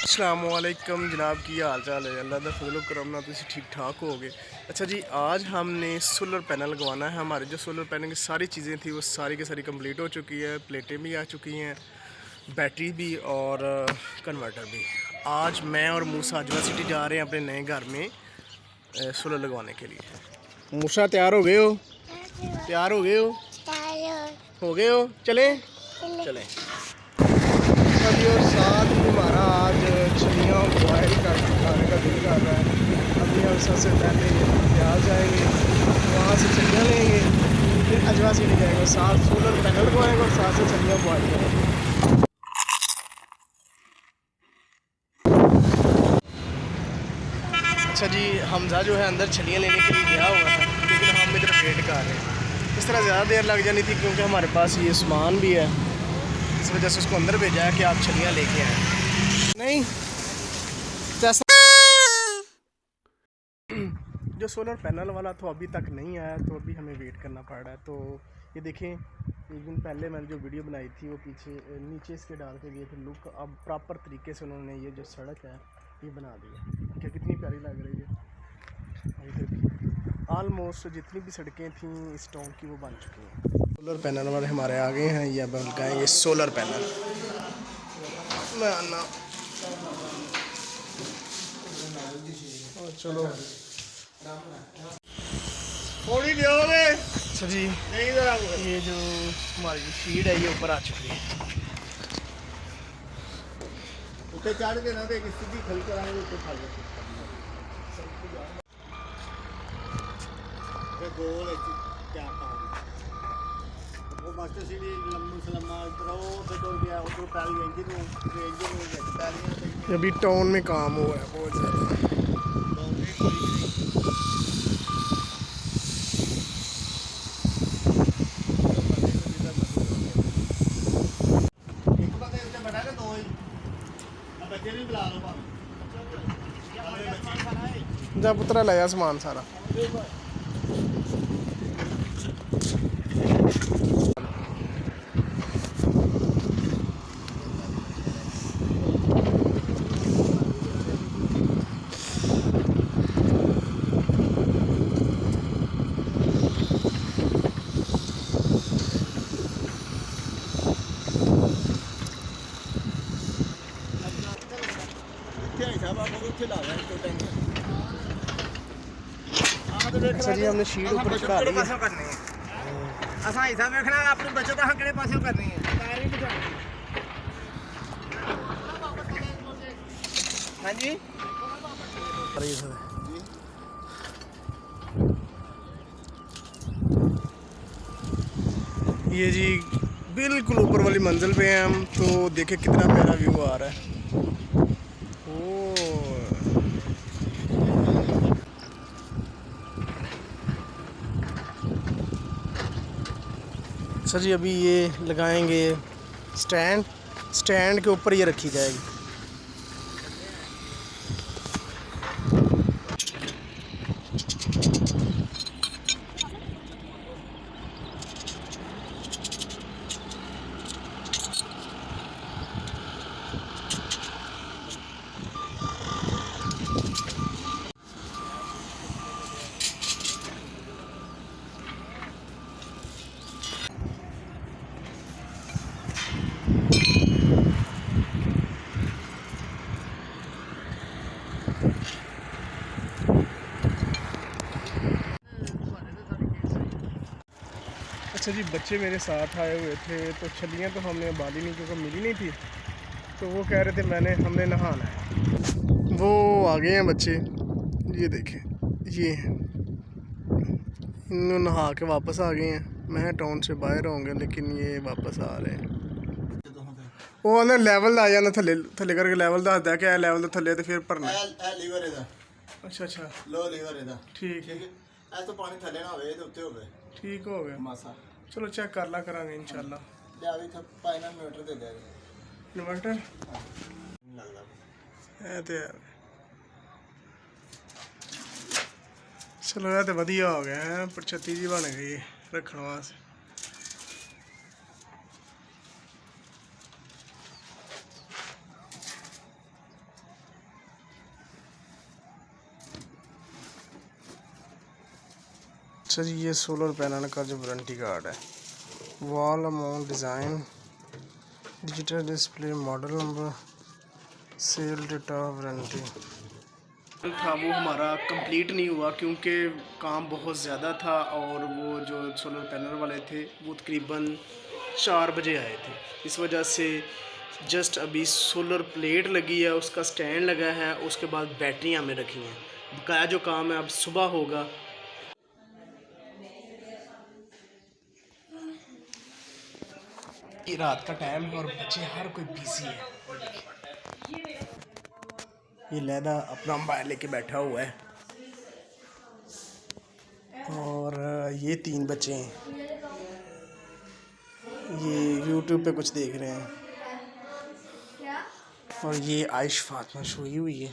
अस्सलामुअलैकुम जनाब, की हाल चाल है? अल्लाह दा फजल करम ना तुम ठीक ठाक हो गए। अच्छा जी, आज हमने सोलर पैनल लगवाना है। हमारे जो सोलर पैनल की सारी चीज़ें थी वो सारी की सारी कंप्लीट हो चुकी है। प्लेटें भी आ चुकी हैं, बैटरी भी और कन्वर्टर भी। आज मैं और मूसा अजवा सिटी जा रहे हैं अपने नए घर में सोलर लगवाने के लिए। मूसा तैयार हो गए हो? तैयार हो गए हो गए हो? चलें चलें। अभी और साथ ही हमारा आज छलियाँ बॉयल कर खाने का दिल कर रहा है। अभी हम सबसे पहले प्याज जाएंगे, वहाँ से छलियाँ लेंगे, फिर अजवा सीटी जाएंगे, साथ सोलर पैनल को आएंगे और साथ से छलियाँ बॉयल करेंगे। अच्छा जी, हमजा जो है अंदर छलियाँ लेने के लिए गया हुआ था, लेकिन हम इधर वेट कर रहे हैं। इस तरह ज़्यादा देर लग जानी थी क्योंकि हमारे पास ये सामान भी है, इस वजह से उसको अंदर भेजा है कि आप छलियाँ लेके आएँ। नहीं जो सोलर पैनल वाला तो अभी तक नहीं आया, तो अभी हमें वेट करना पड़ रहा है। तो ये देखें, एक दिन पहले मैंने जो वीडियो बनाई थी वो पीछे नीचे इसके डाल के गए थे लुक। अब प्रॉपर तरीके से उन्होंने ये जो सड़क है ये बना दी है। क्या कितनी प्यारी लग रही है। ऑलमोस्ट जितनी भी सड़कें थी इस टाउन की वो बन चुकी हैं। सोलर पैनल वाले हमारे आ गए हैं। ये अब लगाएंगे सोलर पैनल। मैं आना चलो थोड़ी दोगे। अच्छा जी, ये जो हमारी शीट है ये ऊपर आ चुकी है। ऊपर चढ़ के ना देख सीधी खल कर आएंगे ऊपर खा लेते गोल क्या वो मास्टर सीढ़ी लम्बू से लम्बा उधर तो गया उधर पहले इंजन अभी टाउन में काम हुआ है बहुत ज़्यादा। जा पुत्रा लाया समान सारा। अच्छा जी, हमने शीट ऊपर चढ़ा ली है। असा हिसाब रखना अपनी बचत हम किहड़े पासों करनी है। हाँ जी, ये जी बिल्कुल ऊपर वाली मंजिल पे हैं हम। तो देखे कितना प्यारा व्यू आ रहा है। अच्छा जी, अभी ये लगाएंगे स्टैंड। स्टैंड के ऊपर ये रखी जाएगी। अच्छा जी, बच्चे मेरे साथ आए हुए थे तो छलियाँ तो हमने बाली नहीं क्योंकि मिली नहीं थी। तो वो कह रहे थे हमने नहाना है। वो आ गए हैं बच्चे, ये देखें, ये इन नहा के वापस आ गए हैं। मैं टाउन से बाहर होंगे लेकिन ये वापस आ रहे हैं। वो ना लेवल आ जाना थले थले करके लेवल दस दिया क्या लेवल तो थले तो फिर भरना। लीवर है अच्छा अच्छा, लो लीवर है ठीक है। ऐसा पानी थले ना होवे तो उत्ते होवे ठीक हो गया मासा। चलो चेक कर ला करांगे इंशाल्लाह। ले अभी तो पाइना इन्वर्टर दे दे इन्वर्टर लगदा है तो यार। चलो यह तो वधिया हो गया है, पर छत्ती जी बन गई रखने वास्ते। अच्छा जी, ये सोलर पैनल का जो वारंटी कार्ड है, wall amount, design, digital display, model number, cell data, warranty था वो हमारा कंप्लीट नहीं हुआ क्योंकि काम बहुत ज़्यादा था और वो जो सोलर पैनल वाले थे वो तकरीबन 4 बजे आए थे। इस वजह से जस्ट अभी सोलर प्लेट लगी है, उसका स्टैंड लगा है, उसके बाद बैटरियाँ हमें रखी हैं। बकाया जो काम है अब सुबह होगा। ये रात का टाइम है और बच्चे हर कोई बिजी है। ये लैदा अपना मोबाइल लेके बैठा हुआ है और ये 3 बच्चे हैं, ये यूट्यूब पे कुछ देख रहे हैं और ये आयश फातिमा सोई हुई है।